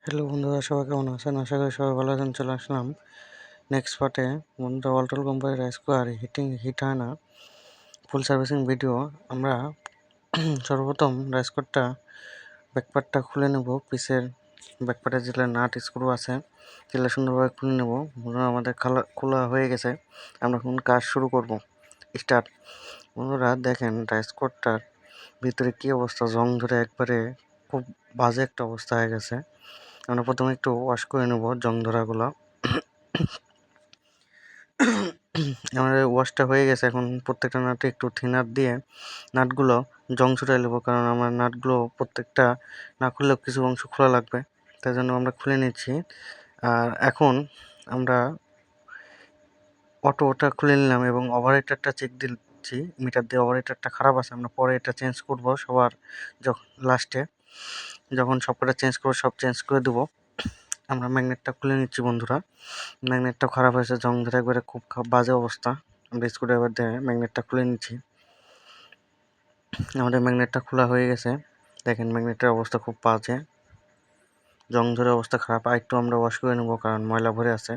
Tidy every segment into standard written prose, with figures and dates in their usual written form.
Hello বন্ধুরা, সবাই কেমন আছেন? আশা করি সবাই ভালো আছেন। চলে আসলাম নেক্সট পার্টে। বন্ধুরা, ওয়ালটন কোম্পানির রাইস কুকার হিট হয় না ফুল সার্ভিসিং ভিডিও। আমরা সর্বপ্রথম রাইস কুকারটা ব্যাকপার্টটা খুলে নেব। পিসের ব্যাকপার্টে যেগুলো নাট স্ক্রু আছে সেগুলো সুন্দরভাবে খুলে নেব। বন্ধুরা, আমাদের খোলা হয়ে গেছে। আমরা এখন কাজ শুরু করব। স্টার্ট। বন্ধুরা দেখেন, রাইস কুকারটার ভিতরে কী অবস্থা, জং ধরে একবারে খুব বাজে একটা অবস্থা হয়ে গেছে। আমরা প্রথমে একটু ওয়াশ করে নেব জং ধরাগুলো। আমাদের ওয়াশটা হয়ে গেছে। এখন প্রত্যেকটা নাটে একটু থিনার দিয়ে নাটগুলো জং ছুটাই নেবো, কারণ আমার নাটগুলো প্রত্যেকটা না খুললেও কিছু অংশ খোলা লাগবে, তাই জন্য আমরা খুলে নিচ্ছি। আর এখন আমরা অটোটা খুলে নিলাম এবং ওভারহিটারটা চেক দিচ্ছি। মিটার দিয়ে ওভারহিটারটা খারাপ আছে, আমরা পরে এটা চেঞ্জ করব সবার লাস্টে, যখন সবকটা চেঞ্জ করবো সব চেঞ্জ করে দেবো। আমরা ম্যাগনেটটা খুলে নিচ্ছি বন্ধুরা। ম্যাগনেটটা খারাপ হয়েছে, জং ধরে একবারে খুব বাজে অবস্থা। আমরা স্ক্রুড্রাইভার দিয়ে ম্যাগনেটটা খুলে নিচ্ছি। আমাদের ম্যাগনেটটা খোলা হয়ে গেছে। দেখেন, ম্যাগনেটের অবস্থা খুব বাজে, জং ধরে অবস্থা খারাপ। আর একটু আমরা ওয়াশ করে নেবো, কারণ ময়লা ভরে আছে।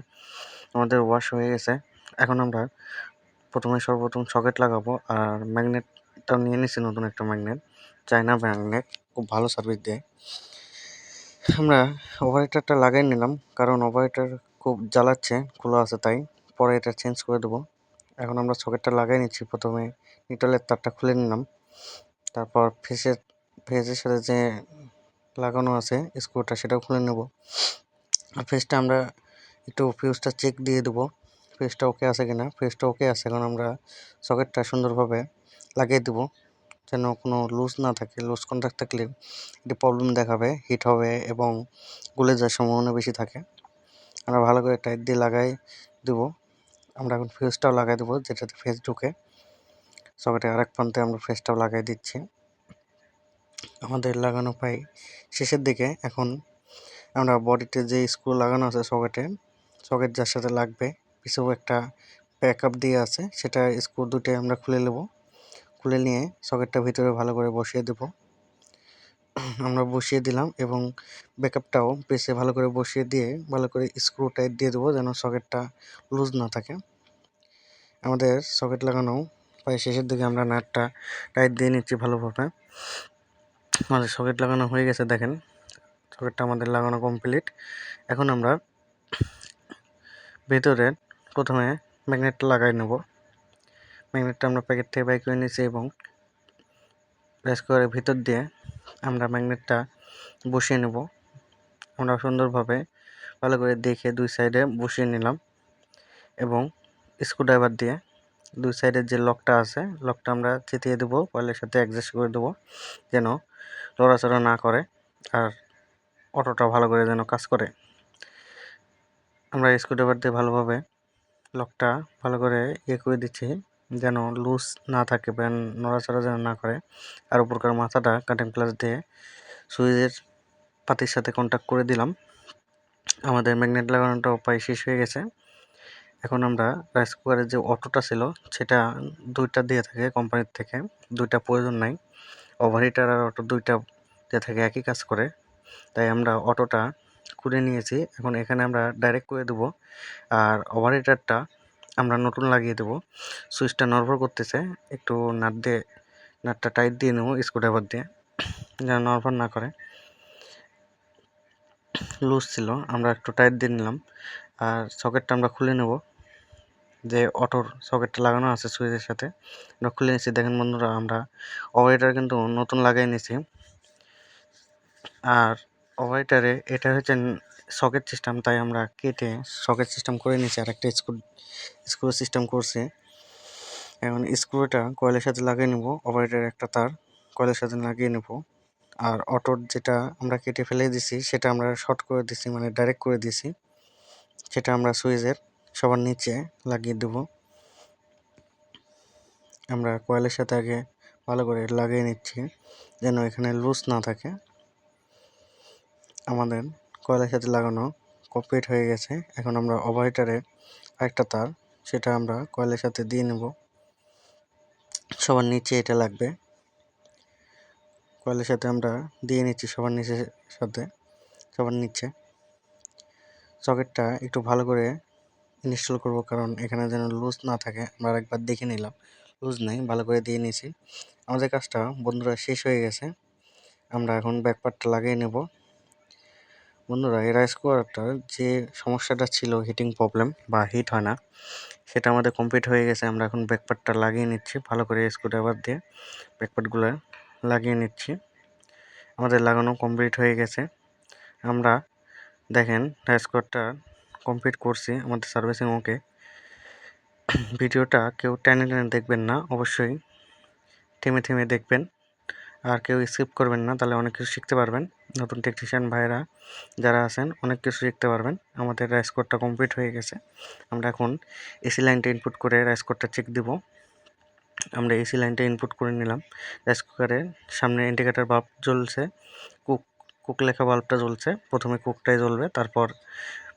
আমাদের ওয়াশ হয়ে গেছে। এখন আমরা সর্বপ্রথম সকেট লাগাবো। আর ম্যাগনেটটা নিয়ে নিচ্ছি, নতুন একটা ম্যাগনেট, চায়না ম্যাগনেট, খুব ভালো সার্ভিস দেয়। আমরা ওভারহিটারটা লাগাই নিলাম, কারণ ওভারহিটার খুব জ্বালাচ্ছে, খোলা আছে তাই। পরে এটা চেঞ্জ করে দেবো। এখন আমরা সকেটটা লাগাই নিচ্ছি। প্রথমে নিউট্রালের তারটা খুলে নিলাম, তারপর ফেজের সাথে যে লাগানো আছে স্ক্রুটা সেটাও খুলে নেব। আর ফেজটা আমরা একটু ফিউজটা চেক দিয়ে দেবো, ফিউজটা ওকে আছে কিনা। ফিউজটা ওকে আছে। এখন আমরা সকেটটা সুন্দরভাবে লাগিয়ে দেবো, যেন কোনো লুজ না থাকে। লুজ কন্ট্যাক্ট থাকলে একটি প্রবলেম দেখাবে, হিট হবে এবং গলে যাওয়ার সম্ভাবনা বেশি থাকে। আমরা ভালো করে টাইট দিয়ে লাগাই দেবো। আমরা এখন ফিউজটাও লাগাই দেবো, যেটাতে ফেজ ঢুকে। সকেটের আরেক প্রান্তে আমরা ফেজটাও লাগাই দিচ্ছি। আমাদের লাগানো প্রায় শেষের দিকে। এখন আমরা বডিতে যে স্ক্রু লাগানো আছে সকেট যার সাথে লাগবে, পিছেও একটা ব্যাকআপ দিয়ে আছে, সেটা স্ক্রু দুটো আমরা খুলে নেব। খুলে নিয়ে সকেটটা ভিতরে ভালো করে বসিয়ে দেব। আমরা বসিয়ে দিলাম এবং ব্যাকআপটাও পিছে ভালো করে বসিয়ে দিয়ে ভালো করে স্ক্রু টাইট দিয়ে দেবো, যেন সকেটটা লুজ না থাকে। আমাদের সকেট লাগানো প্রায় শেষের দিকে। আমরা নাটটা টাইট দিয়ে নিচ্ছি ভালোভাবে। আমাদের সকেট লাগানো হয়ে গেছে। দেখেন, সকেটটা আমাদের লাগানো কমপ্লিট। এখন আমরা ভেতরে প্রথমে ম্যাগনেটটা লাগাই নেব। ম্যাগনেটটা আমরা প্যাকেট থেকে বাই করে নিয়েছি এবং রাইস কুকারের ভিতর দিয়ে আমরা ম্যাগনেটটা বসিয়ে নেব। আমরা সুন্দরভাবে ভালো করে দেখে দুই সাইডে বসিয়ে নিলাম এবং স্ক্রুড্রাইভার দিয়ে দুই সাইডের যে লকটা আছে, লকটা আমরা চেতিয়ে দেবো, কয়েলের সাথে অ্যাডজাস্ট করে দেবো, যেন লড়াচড়া না করে আর অটোটা ভালো করে যেন কাজ করে। আমরা স্ক্রুড্রাইভার দিয়ে ভালোভাবে লকটা ভালো করে করে দিচ্ছি, যেন লুজ না থাকে বা নড়াচড়া যেন না করে। আর উপরকার মাথাটা কাটিং প্লাস দিয়ে সুইচের পাতির সাথে কন্ট্যাক্ট করে দিলাম। আমাদের ম্যাগনেট লাগানোটা প্রায় শেষ হয়ে গেছে। এখন আমরা রাইস কুকারের যে অটোটা ছিল সেটা দুইটা দিয়ে থাকে কোম্পানির থেকে, দুইটা প্রয়োজন নাই। ওভারহিটার আর অটো দুইটা দিয়ে থাকে, একই কাজ করে, তাই আমরা অটোটা খুলে নিয়েছি। এখন এখানে আমরা ডাইরেক্ট করে দেবো। আর ওভারহিটারটা আমরা নতুন লাগিয়ে দেবো। সুইচটা নড়বড় করতেছে, একটু নাটটা টাইট দিয়ে নেবো স্ক্রুড্রাইভার দিয়ে, যেন নড়বড় না করে। লুজ ছিল, আমরা একটু টাইট দিয়ে নিলাম। আর সকেটটা আমরা খুলে নেব, যে অটোর সকেটটা লাগানো আছে সুইচের সাথে আমরা খুলে নিচ্ছি। দেখেন বন্ধুরা, আমরা ওভারহিটার কিন্তু নতুন লাগাই নিয়েছি। আর ওভারহিটারে এটা হচ্ছে সকেট সিস্টেম, তাই আমরা কেটে সকেট সিস্টেম করে নিয়েছি। আর একটা স্ক্রু সিস্টেম করছি। এখন স্ক্রুটা কয়েলের সাথে লাগিয়ে নেব। ওভারহিটারের একটা তার কয়েলের সাথে লাগিয়ে নেব। আর অটোর যেটা আমরা কেটে ফেলে দিছি সেটা আমরা শর্ট করে দিছি, মানে ডাইরেক্ট করে দিছি, সেটা আমরা সুইচের সবার নিচে লাগিয়ে দেব। আমরা কয়েলের সাথে আগে ভালো করে লাগিয়ে নিচ্ছি, যেন এখানে লুজ না থাকে। আমাদের কয়েলের সাথে লাগানো কমপ্লিট হয়ে গেছে। এখন আমরা ওভারহিটারে আরেকটা তার, সেটা আমরা কয়েলের সাথে দিয়ে নেব। সবার নিচে এটা লাগবে, কয়েলের সাথে আমরা দিয়ে নিচ্ছি সবার নিচে, সবার নিচে। সকেটটা একটু ভালো করে ইনস্টল করব, কারণ এখানে যেন লুজ না থাকে। আমরা একবার দেখে নিলাম, লুজ নেই, ভালো করে দিয়ে নিয়েছি। আমাদের কাজটা বন্ধুরা শেষ হয়ে গেছে। আমরা এখন ব্যাকপার্টটা লাগিয়ে নেব। বন্ধুরা, এই রাইস কুকারটার যে সমস্যাটা ছিল, হিটিং প্রবলেম বা হিট হয় না, সেটা আমাদের কমপ্লিট হয়ে গেছে। আমরা এখন ব্যাকপার্টটা লাগিয়ে নিচ্ছি ভালো করে, স্ক্রুড্রাইভার দিয়ে ব্যাকপার্টগুলো লাগিয়ে নিচ্ছি। আমাদের লাগানো কমপ্লিট হয়ে গেছে। আমরা দেখেন রাইস কুকারটা কমপ্লিট করছি, আমাদের সার্ভিসিং ওকে। ভিডিওটা কেউ টেনে টেনে দেখবেন না, অবশ্যই থেমে থেমে দেখবেন, আর কেউ স্কিপ করবেন না, তাহলে অনেক কিছু শিখতে পারবেন। নতুন টেকনিশিয়ান ভাইরা যারা আছেন অনেক কিছু শিখতে পারবেন। আমাদের রাইস কুকারটা কমপ্লিট হয়ে গেছে। আমরা এখন এসি লাইনটা ইনপুট করে রাইস কুকারটা চেক দিব। আমরা এসি লাইনটা ইনপুট করে নিলাম। রাইস কুকারের সামনে ইন্ডিকেটর বাল্ব জ্বলছে, কুক লেখা বাল্বটা জ্বলছে। প্রথমে কুকটাই জ্বলবে, তারপর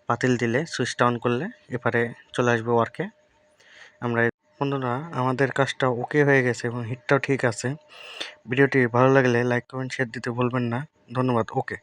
পাতিল দিলে সুইচটা অন করলে এপারে চলে আসবে ওয়ার্কে। আমরা বন্ধুরা, আমাদের কাজটা ওকে হয়ে গেছে এবং হিটটাও ঠিক আছে। ভিডিওটি ভালো লাগলে লাইক কমেন্ট শেয়ার দিতে ভুলবেন না। ধন্যবাদ। ওকে।